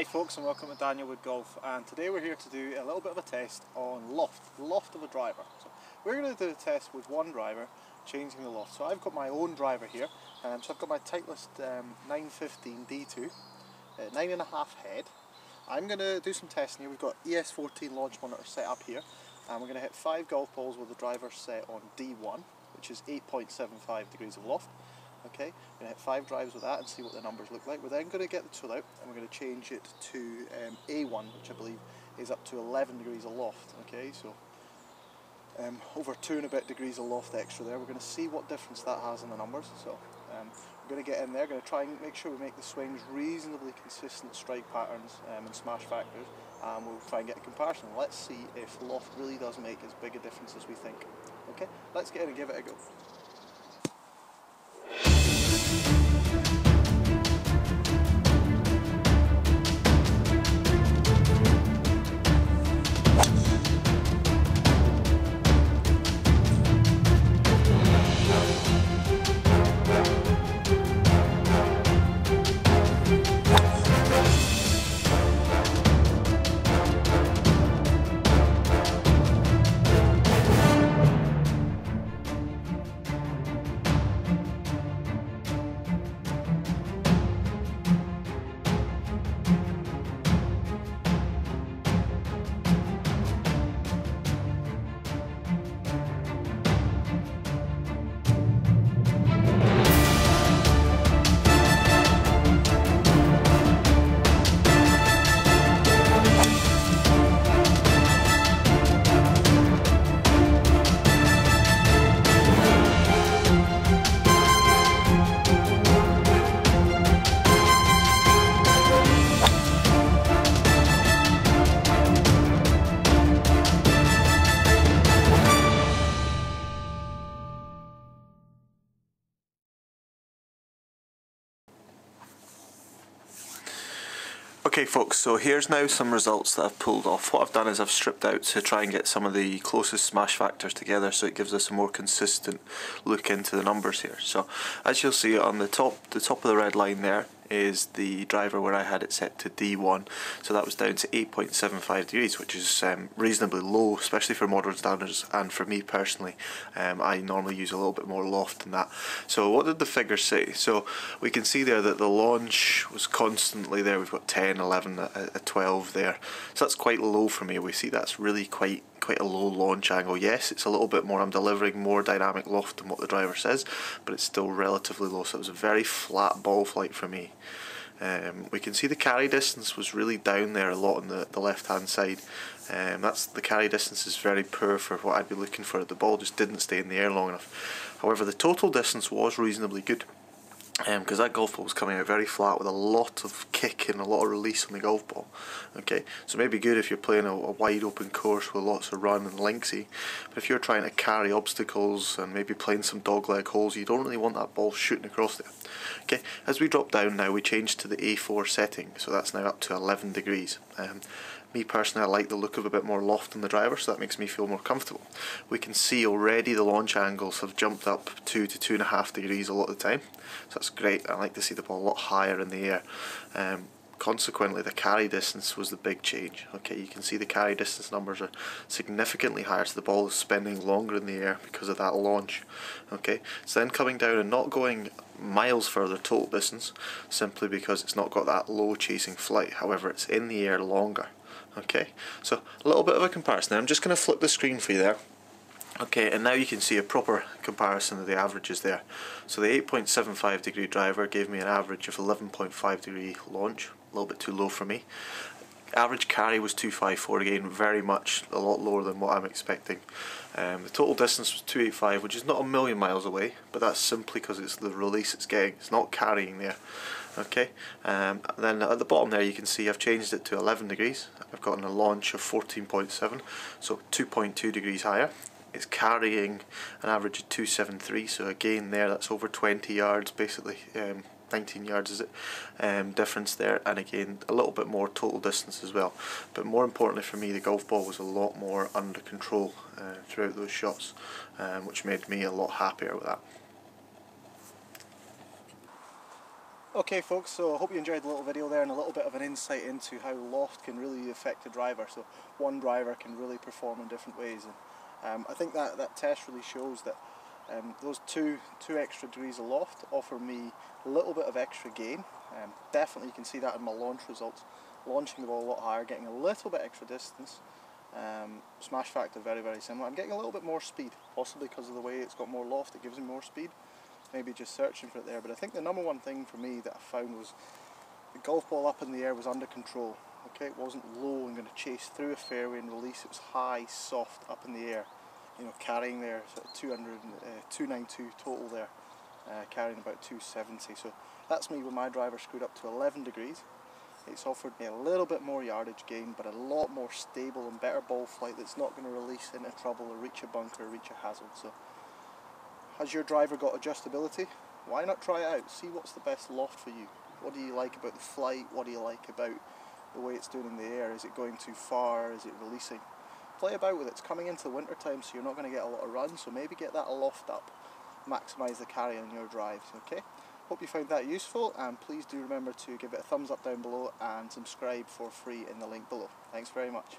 Hi folks, and welcome to Daniel Wood Golf, and today we're here to do a little bit of a test on loft of a driver. So we're going to do a test with one driver, changing the loft. So I've got my own driver here, so I've got my Titleist 915 D2, 9.5 head. I'm going to do some testing here. We've got ES14 launch monitor set up here, and we're going to hit 5 golf balls with the driver set on D1, which is 8.75 degrees of loft. Okay, we're going to hit 5 drives with that and see what the numbers look like. We're then going to get the tool out and we're going to change it to A1, which I believe is up to 11 degrees of loft. Okay, so over 2 and a bit degrees of loft extra there. We're going to see what difference that has in the numbers. So we're going to get in there, going to try and make sure we make the swings reasonably consistent strike patterns and smash factors, and we'll try and get a comparison. Let's see if loft really does make as big a difference as we think. Okay, let's get in and give it a go. Okay folks, so here's now some results that I've pulled off. What I've done is I've stripped out to try and get some of the closest smash factors together so it gives us a more consistent look into the numbers here. So as you'll see on the top of the red line there is the driver where I had it set to D1, so that was down to 8.75 degrees, which is reasonably low, especially for modern standards, and for me personally, I normally use a little bit more loft than that. So what did the figures say? So we can see there that the launch was constantly there. We've got 10, 11, a 12 there, so that's quite low for me. We see that's really quite a low launch angle. Yes, it's a little bit more, I'm delivering more dynamic loft than what the driver says, but it's still relatively low, so it was a very flat ball flight for me. We can see the carry distance was really down there a lot on the left hand side. The carry distance is very poor for what I'd be looking for. The ball just didn't stay in the air long enough. However, the total distance was reasonably good, because that golf ball was coming out very flat with a lot of kick and a lot of release on the golf ball. Okay, so maybe good if you're playing a wide open course with lots of run and linksy, but if you're trying to carry obstacles and maybe playing some dogleg holes, you don't really want that ball shooting across there. Okay, as we drop down now, we change to the A4 setting, so that's now up to 11 degrees. Me personally, I like the look of a bit more loft on the driver, so that makes me feel more comfortable. We can see already the launch angles have jumped up 2 to 2.5 degrees a lot of the time, so that's great. I like to see the ball a lot higher in the air. Consequently, the carry distance was the big change. Okay, you can see the carry distance numbers are significantly higher, so the ball is spending longer in the air because of that launch. Okay, it's then coming down and not going miles further total distance, simply because it's not got that low chasing flight. However, it's in the air longer. Okay, so a little bit of a comparison. I'm just going to flip the screen for you there. Okay, and now you can see a proper comparison of the averages there. So the 8.75 degree driver gave me an average of 11.5 degree launch, a little bit too low for me. Average carry was 254, again very much a lot lower than what I'm expecting. The total distance was 285, which is not a million miles away, but that's simply because it's the release it's getting, it's not carrying there. Okay, then at the bottom there you can see I've changed it to 11 degrees. I've gotten a launch of 14.7, so 2.2 degrees higher. It's carrying an average of 273, so again there that's over 20 yards basically, 19 yards is it, difference there, and again a little bit more total distance as well. But more importantly for me, the golf ball was a lot more under control throughout those shots, which made me a lot happier with that. Okay folks, so I hope you enjoyed the little video there and a little bit of an insight into how Loft can really affect a driver. So one driver can really perform in different ways, and I think that test really shows that those two extra degrees of loft offer me a little bit of extra gain. Definitely you can see that in my launch results. Launching the ball a lot higher, getting a little bit extra distance. Smash factor very, very similar. I'm getting a little bit more speed, possibly because of the way it's got more loft, it gives me more speed. Maybe just searching for it there, but I think the number one thing for me that I found was the golf ball up in the air was under control. Okay, it wasn't low and going to chase through a fairway and release. It was high, soft, up in the air. You know, carrying there sort of 292 total there, carrying about 270. So that's me with my driver screwed up to 11 degrees. It's offered me a little bit more yardage gain, but a lot more stable and better ball flight that's not going to release into trouble or reach a bunker or reach a hazard. So, has your driver got adjustability? Why not try it out? See what's the best loft for you. What do you like about the flight? What do you like about the way it's doing in the air? Is it going too far? Is it releasing? Play about with it. It's coming into the winter time, so you're not going to get a lot of runs, so maybe get that loft up. Maximise the carry on your drives, okay? Hope you found that useful, and please do remember to give it a thumbs up down below and subscribe for free in the link below. Thanks very much.